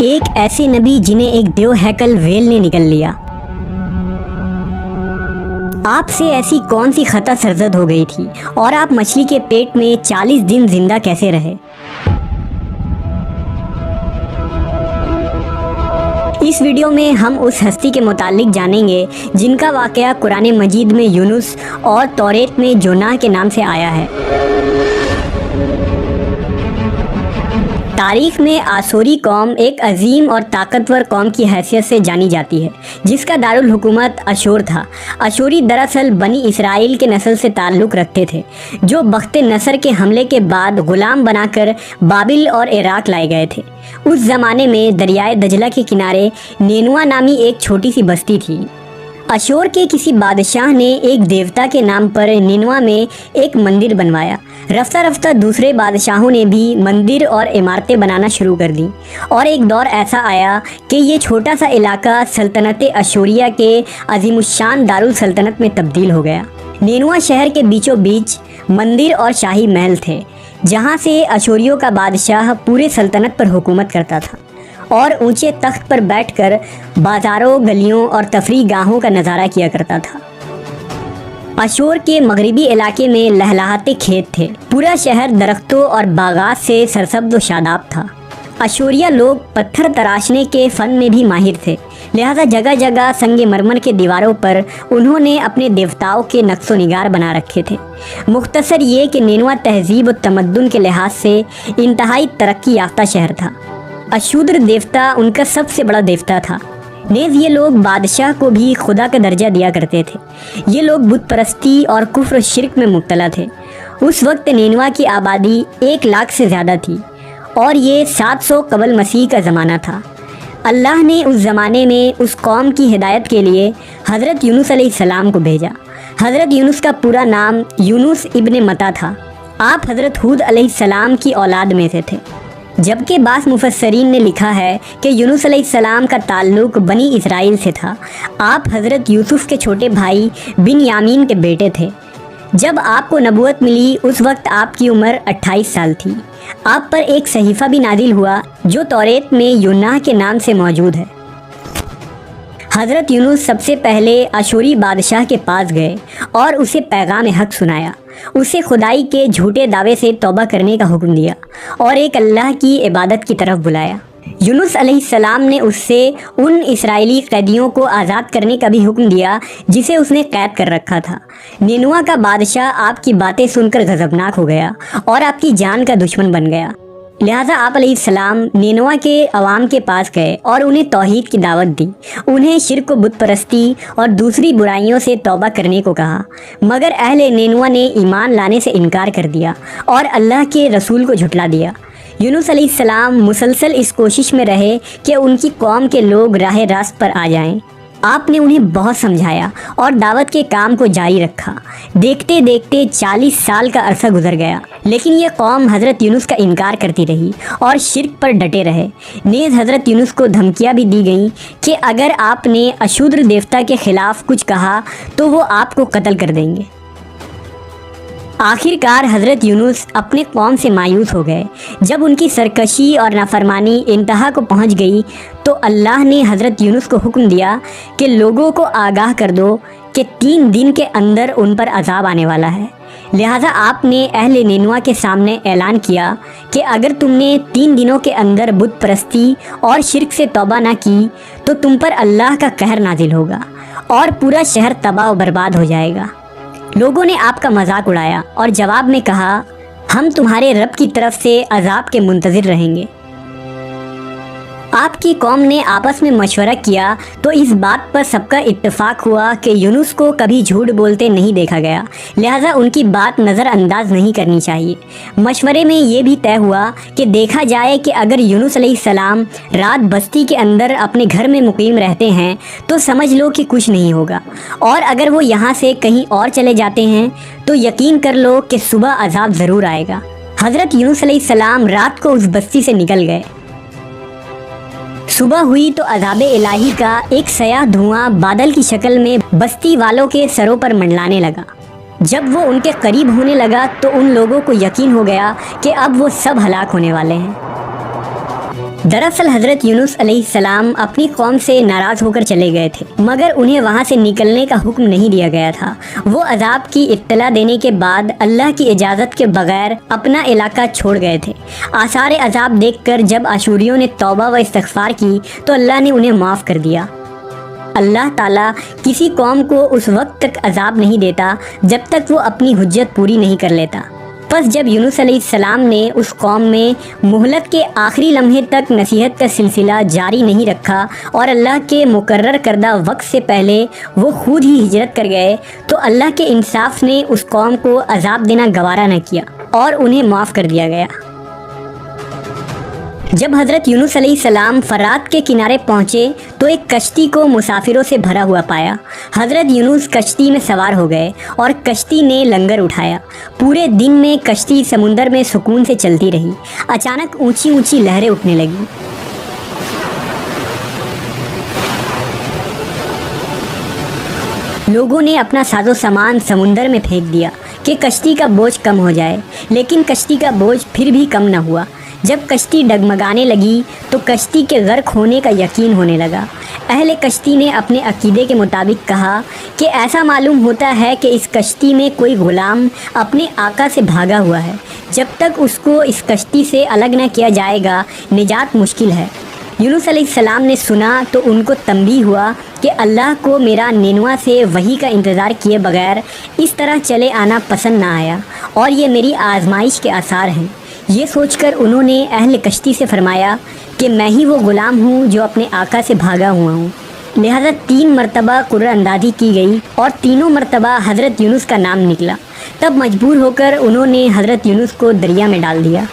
ایک ایسے نبی جنہیں ایک دیو ہیکل ویل نے نکل لیا۔ آپ سے ایسی کون سی خطا سرزد ہو گئی تھی اور آپ مچھلی کے پیٹ میں 40 دن زندہ کیسے رہے؟ اس ویڈیو میں ہم اس ہستی کے متعلق جانیں گے جن کا واقعہ قرآن مجید میں یونس اور توریت میں جوناہ کے نام سے آیا ہے۔ تاریخ میں آسوری قوم ایک عظیم اور طاقتور قوم کی حیثیت سے جانی جاتی ہے جس کا دارالحکومت اشور تھا۔ اشوری دراصل بنی اسرائیل کے نسل سے تعلق رکھتے تھے جو بخت نصر کے حملے کے بعد غلام بنا کر بابل اور عراق لائے گئے تھے۔ اس زمانے میں دریائے دجلہ کے کنارے نینوا نامی ایک چھوٹی سی بستی تھی۔ اشور کے کسی بادشاہ نے ایک دیوتا کے نام پر نینوا میں ایک مندر بنوایا۔ رفتہ رفتہ دوسرے بادشاہوں نے بھی مندر اور عمارتیں بنانا شروع کر دیں اور ایک دور ایسا آیا کہ یہ چھوٹا سا علاقہ سلطنت اشوریہ کے عظیم الشان دارالسلطنت میں تبدیل ہو گیا۔ نینوا شہر کے بیچوں بیچ مندر اور شاہی محل تھے جہاں سے اشوریوں کا بادشاہ پورے سلطنت پر حکومت کرتا تھا اور اونچے تخت پر بیٹھ کر بازاروں، گلیوں اور تفریح گاہوں کا نظارہ کیا کرتا تھا۔ اشور کے مغربی علاقے میں لہلہاتے کھیت تھے۔ پورا شہر درختوں اور باغات سے سرسبز و شاداب تھا۔ اشوریہ لوگ پتھر تراشنے کے فن میں بھی ماہر تھے، لہذا جگہ جگہ سنگ مرمر کے دیواروں پر انہوں نے اپنے دیوتاؤں کے نقش و نگار بنا رکھے تھے۔ مختصر یہ کہ نینوا تہذیب و تمدن کے لحاظ سے انتہائی ترقی یافتہ شہر تھا۔ اشودر دیوتا ان کا سب سے بڑا دیوتا تھا۔ نیز یہ لوگ بادشاہ کو بھی خدا کا درجہ دیا کرتے تھے۔ یہ لوگ بت پرستی اور کفر و شرک میں مبتلا تھے۔ اس وقت نینوا کی آبادی 1 لاکھ سے زیادہ تھی اور یہ 700 قبل مسیح کا زمانہ تھا۔ اللہ نے اس زمانے میں اس قوم کی ہدایت کے لیے حضرت یونس علیہ السلام کو بھیجا۔ حضرت یونس کا پورا نام یونس ابن متا تھا۔ آپ حضرت ہود علیہ السلام کی اولاد میں سے تھے، جبکہ بعض مفسرین نے لکھا ہے کہ یونس علیہ السلام کا تعلق بنی اسرائیل سے تھا۔ آپ حضرت یوسف کے چھوٹے بھائی بن یامین کے بیٹے تھے۔ جب آپ کو نبوت ملی اس وقت آپ کی عمر 28 سال تھی۔ آپ پر ایک صحیفہ بھی نازل ہوا جو توریت میں یوناہ کے نام سے موجود ہے۔ حضرت یونس سب سے پہلے اشوری بادشاہ کے پاس گئے اور اسے پیغام حق سنایا۔ اسے خدائی کے جھوٹے دعوے سے توبہ کرنے کا حکم دیا اور ایک اللہ کی عبادت کی طرف بلایا۔ یونس علیہ السلام نے اس سے ان اسرائیلی قیدیوں کو آزاد کرنے کا بھی حکم دیا جسے اس نے قید کر رکھا تھا۔ نینوا کا بادشاہ آپ کی باتیں سن کر غضبناک ہو گیا اور آپ کی جان کا دشمن بن گیا، لہٰذا آپ علیہ السلام نینوا کے عوام کے پاس گئے اور انہیں توحید کی دعوت دی۔ انہیں شرک و بت پرستی اور دوسری برائیوں سے توبہ کرنے کو کہا، مگر اہل نینوا نے ایمان لانے سے انکار کر دیا اور اللہ کے رسول کو جھٹلا دیا۔ یونس علیہ السلام مسلسل اس کوشش میں رہے کہ ان کی قوم کے لوگ راہ راست پر آ جائیں۔ آپ نے انہیں بہت سمجھایا اور دعوت کے کام کو جاری رکھا۔ دیکھتے دیکھتے 40 سال کا عرصہ گزر گیا، لیکن یہ قوم حضرت یونس کا انکار کرتی رہی اور شرک پر ڈٹے رہے۔ نیز حضرت یونس کو دھمکیاں بھی دی گئیں کہ اگر آپ نے اشودر دیوتا کے خلاف کچھ کہا تو وہ آپ کو قتل کر دیں گے۔ آخر کار حضرت یونس اپنے قوم سے مایوس ہو گئے۔ جب ان کی سرکشی اور نافرمانی انتہا کو پہنچ گئی تو اللہ نے حضرت یونس کو حکم دیا کہ لوگوں کو آگاہ کر دو کہ 3 دن کے اندر ان پر عذاب آنے والا ہے۔ لہٰذا آپ نے اہل نینوا کے سامنے اعلان کیا کہ اگر تم نے 3 دنوں کے اندر بت پرستی اور شرک سے توبہ نہ کی تو تم پر اللہ کا قہر نازل ہوگا اور پورا شہر تباہ و برباد ہو جائے گا۔ لوگوں نے آپ کا مذاق اڑایا اور جواب میں کہا، ہم تمہارے رب کی طرف سے عذاب کے منتظر رہیں گے۔ آپ کی قوم نے آپس میں مشورہ کیا تو اس بات پر سب کا اتفاق ہوا کہ یونس کو کبھی جھوٹ بولتے نہیں دیکھا گیا، لہٰذا ان کی بات نظر انداز نہیں کرنی چاہیے۔ مشورے میں یہ بھی طے ہوا کہ دیکھا جائے کہ اگر یونس علیہ السلام رات بستی کے اندر اپنے گھر میں مقیم رہتے ہیں تو سمجھ لو کہ کچھ نہیں ہوگا، اور اگر وہ یہاں سے کہیں اور چلے جاتے ہیں تو یقین کر لو کہ صبح عذاب ضرور آئے گا۔ حضرت یونس علیہ السلام رات کو اس بستی سے نکل گئے۔ صبح ہوئی تو عذاب الہی کا ایک سیاہ دھواں بادل کی شکل میں بستی والوں کے سروں پر منڈلانے لگا۔ جب وہ ان کے قریب ہونے لگا تو ان لوگوں کو یقین ہو گیا کہ اب وہ سب ہلاک ہونے والے ہیں۔ دراصل حضرت یونس علیہ السلام اپنی قوم سے ناراض ہو کر چلے گئے تھے، مگر انہیں وہاں سے نکلنے کا حکم نہیں دیا گیا تھا۔ وہ عذاب کی اطلاع دینے کے بعد اللہ کی اجازت کے بغیر اپنا علاقہ چھوڑ گئے تھے۔ آثار عذاب دیکھ کر جب اشوریوں نے توبہ و استغفار کی تو اللہ نے انہیں معاف کر دیا۔ اللہ تعالیٰ کسی قوم کو اس وقت تک عذاب نہیں دیتا جب تک وہ اپنی حجت پوری نہیں کر لیتا۔ پس جب یونس علیہ السلام نے اس قوم میں مہلت کے آخری لمحے تک نصیحت کا سلسلہ جاری نہیں رکھا اور اللہ کے مقرر کردہ وقت سے پہلے وہ خود ہی ہجرت کر گئے، تو اللہ کے انصاف نے اس قوم کو عذاب دینا گوارا نہ کیا اور انہیں معاف کر دیا گیا۔ جب حضرت یونس علیہ السلام فرات کے کنارے پہنچے تو ایک کشتی کو مسافروں سے بھرا ہوا پایا۔ حضرت یونس کشتی میں سوار ہو گئے اور کشتی نے لنگر اٹھایا۔ پورے دن میں کشتی سمندر میں سکون سے چلتی رہی۔ اچانک اونچی اونچی لہریں اٹھنے لگیں۔ لوگوں نے اپنا ساز و سامان سمندر میں پھینک دیا کہ کشتی کا بوجھ کم ہو جائے، لیکن کشتی کا بوجھ پھر بھی کم نہ ہوا۔ جب کشتی ڈگمگانے لگی تو کشتی کے غرق ہونے کا یقین ہونے لگا۔ اہل کشتی نے اپنے عقیدے کے مطابق کہا کہ ایسا معلوم ہوتا ہے کہ اس کشتی میں کوئی غلام اپنے آقا سے بھاگا ہوا ہے، جب تک اس کو اس کشتی سے الگ نہ کیا جائے گا نجات مشکل ہے۔ یونس علیہ السلام نے سنا تو ان کو تنبیہ ہوا کہ اللہ کو میرا نینوا سے وحی کا انتظار کیے بغیر اس طرح چلے آنا پسند نہ آیا اور یہ میری آزمائش کے آثار ہیں۔ یہ سوچ کر انہوں نے اہل کشتی سے فرمایا کہ میں ہی وہ غلام ہوں جو اپنے آقا سے بھاگا ہوا ہوں۔ لہذا 3 مرتبہ قرعہ اندازی کی گئی اور تینوں مرتبہ حضرت یونس کا نام نکلا۔ تب مجبور ہو کر انہوں نے حضرت یونس کو دریا میں ڈال دیا۔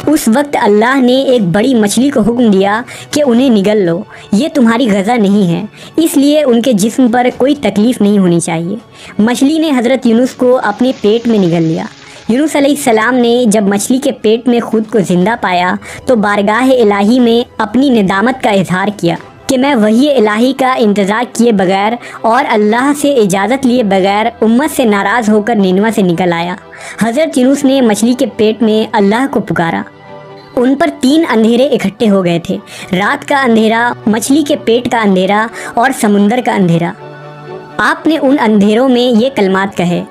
اس وقت اللہ نے ایک بڑی مچھلی کو حکم دیا کہ انہیں نگل لو، یہ تمہاری غذا نہیں ہے، اس لیے ان کے جسم پر کوئی تکلیف نہیں ہونی چاہیے۔ مچھلی نے حضرت یونس کو اپنے پیٹ میں نگل لیا۔ یونس علیہ السلام نے جب مچھلی کے پیٹ میں خود کو زندہ پایا تو بارگاہ الہی میں اپنی ندامت کا اظہار کیا کہ میں وحی الہی کا انتظار کیے بغیر اور اللہ سے اجازت لیے بغیر امت سے ناراض ہو کر نینوا سے نکل آیا۔ حضرت یونس نے مچھلی کے پیٹ میں اللہ کو پکارا۔ ان پر 3 اندھیرے اکٹھے ہو گئے تھے، رات کا اندھیرا، مچھلی کے پیٹ کا اندھیرا اور سمندر کا اندھیرا۔ آپ نے ان اندھیروں میں یہ کلمات کہے: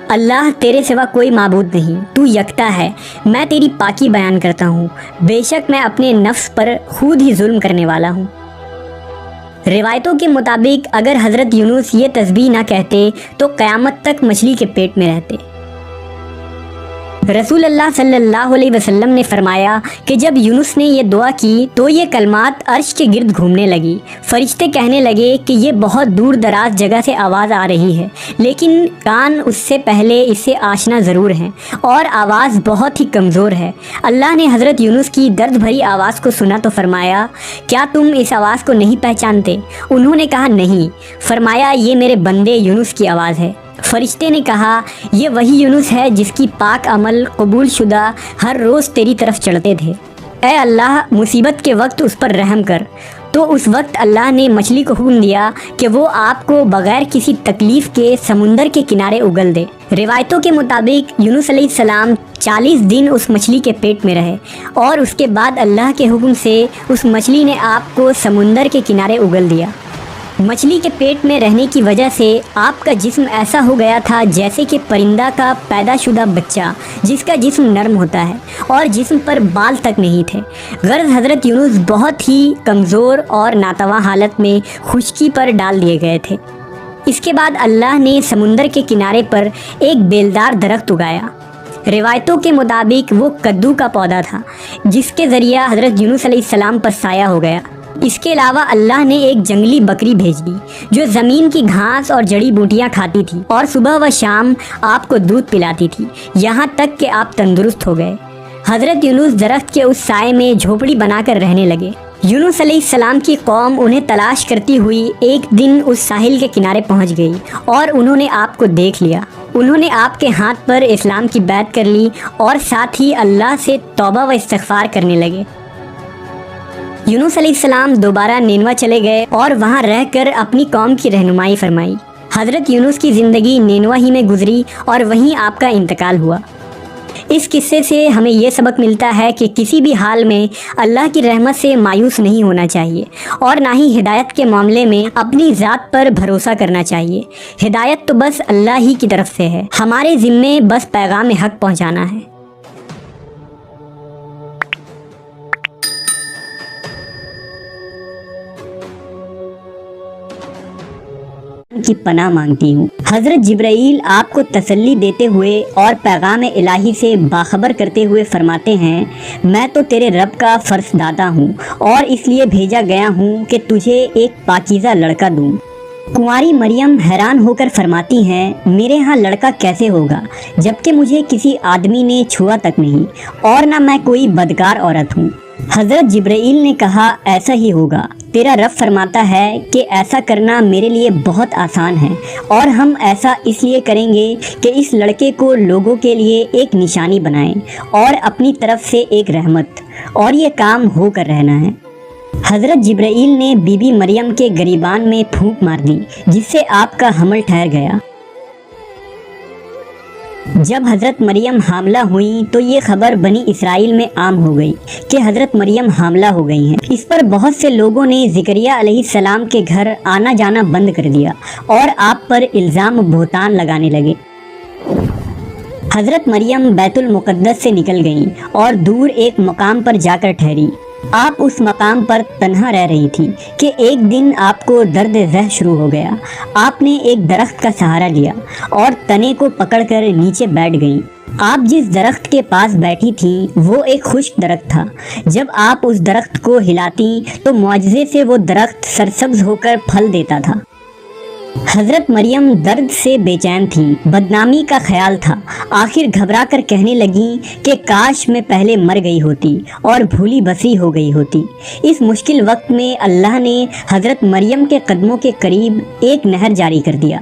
اللہ تیرے سوا کوئی معبود نہیں، تو یکتا ہے، میں تیری پاکی بیان کرتا ہوں، بے شک میں اپنے نفس پر خود ہی ظلم کرنے والا ہوں۔ روایتوں کے مطابق اگر حضرت یونس یہ تسبیح نہ کہتے تو قیامت تک مچھلی کے پیٹ میں رہتے۔ رسول اللہ صلی اللہ علیہ وسلم نے فرمایا کہ جب یونس نے یہ دعا کی تو یہ کلمات عرش کے گرد گھومنے لگی۔ فرشتے کہنے لگے کہ یہ بہت دور دراز جگہ سے آواز آ رہی ہے، لیکن کان اس سے پہلے اس سے آشنا ضرور ہیں اور آواز بہت ہی کمزور ہے۔ اللہ نے حضرت یونس کی درد بھری آواز کو سنا تو فرمایا: کیا تم اس آواز کو نہیں پہچانتے؟ انہوں نے کہا نہیں۔ فرمایا: یہ میرے بندے یونس کی آواز ہے۔ فرشتے نے کہا: یہ وہی یونس ہے جس کی پاک عمل قبول شدہ ہر روز تیری طرف چڑھتے تھے۔ اے اللہ، مصیبت کے وقت اس پر رحم کر۔ تو اس وقت اللہ نے مچھلی کو حکم دیا کہ وہ آپ کو بغیر کسی تکلیف کے سمندر کے کنارے اگل دے۔ روایتوں کے مطابق یونس علیہ السلام 40 دن اس مچھلی کے پیٹ میں رہے اور اس کے بعد اللہ کے حکم سے اس مچھلی نے آپ کو سمندر کے کنارے اگل دیا۔ مچھلی کے پیٹ میں رہنے کی وجہ سے آپ کا جسم ایسا ہو گیا تھا جیسے کہ پرندہ کا پیدا شدہ بچہ جس کا جسم نرم ہوتا ہے اور جسم پر بال تک نہیں تھے۔ غرض حضرت یونس بہت ہی کمزور اور ناتواں حالت میں خشکی پر ڈال دیے گئے تھے۔ اس کے بعد اللہ نے سمندر کے کنارے پر ایک بیلدار درخت اگایا۔ روایتوں کے مطابق وہ کدو کا پودا تھا جس کے ذریعہ حضرت یونس علیہ السلام پر سایہ ہو گیا۔ اس کے علاوہ اللہ نے ایک جنگلی بکری بھیج دی جو زمین کی گھاس اور جڑی بوٹیاں کھاتی تھی اور صبح و شام آپ کو دودھ پلاتی تھی، یہاں تک کہ آپ تندرست ہو گئے۔ حضرت یونس درخت کے اس سائے میں جھوپڑی بنا کر رہنے لگے۔ یونس علیہ السلام کی قوم انہیں تلاش کرتی ہوئی ایک دن اس ساحل کے کنارے پہنچ گئی اور انہوں نے آپ کو دیکھ لیا۔ انہوں نے آپ کے ہاتھ پر اسلام کی بیعت کر لی اور ساتھ ہی اللہ سے توبہ و استغفار کرنے لگے۔ یونس علیہ السلام دوبارہ نینوا چلے گئے اور وہاں رہ کر اپنی قوم کی رہنمائی فرمائی۔ حضرت یونس کی زندگی نینوا ہی میں گزری اور وہیں آپ کا انتقال ہوا۔ اس قصے سے ہمیں یہ سبق ملتا ہے کہ کسی بھی حال میں اللہ کی رحمت سے مایوس نہیں ہونا چاہیے اور نہ ہی ہدایت کے معاملے میں اپنی ذات پر بھروسہ کرنا چاہیے۔ ہدایت تو بس اللہ ہی کی طرف سے ہے، ہمارے ذمے بس پیغام حق پہنچانا ہے۔ کی پناہ مانگتی ہوں۔ حضرت جبرائیل آپ کو تسلی دیتے ہوئے اور پیغام الہی سے باخبر کرتے ہوئے فرماتے ہیں، میں تو تیرے رب کا فرز داتا ہوں اور اس لیے بھیجا گیا ہوں کہ تجھے ایک پاکیزہ لڑکا دوں۔ کنواری مریم حیران ہو کر فرماتی ہیں، میرے ہاں لڑکا کیسے ہوگا جبکہ مجھے کسی آدمی نے چھوا تک نہیں اور نہ میں کوئی بدکار عورت ہوں۔ حضرت جبرائیل نے کہا، ایسا ہی ہوگا۔ تیرا رب فرماتا ہے کہ ایسا کرنا میرے لیے بہت آسان ہے اور ہم ایسا اس لیے کریں گے کہ اس لڑکے کو لوگوں کے لیے ایک نشانی بنائیں اور اپنی طرف سے ایک رحمت، اور یہ کام ہو کر رہنا ہے۔ حضرت جبرائیل نے بی بی مریم کے گریبان میں پھونک مار دی جس سے آپ کا حمل ٹھہر گیا۔ جب حضرت مریم حاملہ ہوئیں تو یہ خبر بنی اسرائیل میں عام ہو گئی کہ حضرت مریم حاملہ ہو گئی ہیں۔ اس پر بہت سے لوگوں نے زکریا علیہ السلام کے گھر آنا جانا بند کر دیا اور آپ پر الزام بہتان لگانے لگے۔ حضرت مریم بیت المقدس سے نکل گئیں اور دور ایک مقام پر جا کر ٹھہری۔ آپ اس مقام پر تنہا رہ رہی تھی کہ ایک دن آپ کو درد ذہ شروع ہو گیا۔ آپ نے ایک درخت کا سہارا لیا اور تنے کو پکڑ کر نیچے بیٹھ گئیں۔ آپ جس درخت کے پاس بیٹھی تھیں وہ ایک خشک درخت تھا۔ جب آپ اس درخت کو ہلاتیں تو معجزے سے وہ درخت سرسبز ہو کر پھل دیتا تھا۔ حضرت مریم درد سے بے چین تھیں، بدنامی کا خیال تھا۔ آخر گھبرا کر کہنے لگیں کہ کاش میں پہلے مر گئی ہوتی اور بھولی بسری ہو گئی ہوتی۔ اس مشکل وقت میں اللہ نے حضرت مریم کے قدموں کے قریب ایک نہر جاری کر دیا۔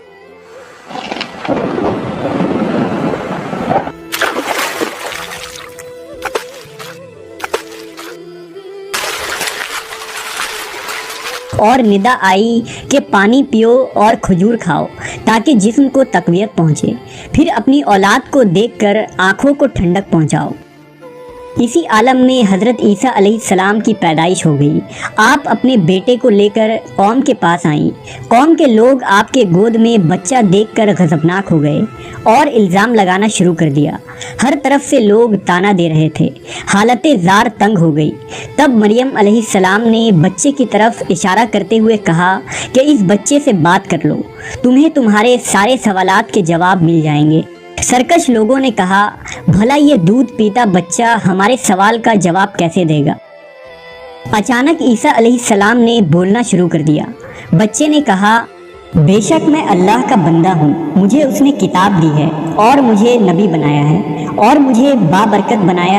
اور ندا آئی کہ پانی پیو اور کھجور کھاؤ تاکہ جسم کو تقویت پہنچے، پھر اپنی اولاد کو دیکھ کر آنکھوں کو ٹھنڈک پہنچاؤ۔ اسی عالم میں حضرت عیسیٰ علیہ السلام کی پیدائش ہو گئی۔ آپ اپنے بیٹے کو لے کر قوم کے پاس آئیں۔ قوم کے لوگ آپ کے گود میں بچہ دیکھ کر غضبناک ہو گئے اور الزام لگانا شروع کر دیا۔ ہر طرف سے لوگ تانا دے رہے تھے، حالت زار تنگ ہو گئی۔ تب مریم علیہ السلام نے بچے کی طرف اشارہ کرتے ہوئے کہا کہ اس بچے سے بات کر لو، تمہیں تمہارے سارے سوالات کے جواب مل جائیں گے۔ سرکش لوگوں نے کہا، بھلا یہ دودھ پیتا بچہ ہمارے سوال کا جواب کیسے دے گا؟ اچانک عیسیٰ علیہ السلام نے بولنا شروع کر دیا۔ بچے نے کہا، بے شک میں اللہ کا بندہ ہوں، مجھے اس نے کتاب دی ہے اور مجھے نبی بنایا ہے اور مجھے بابرکت بنایا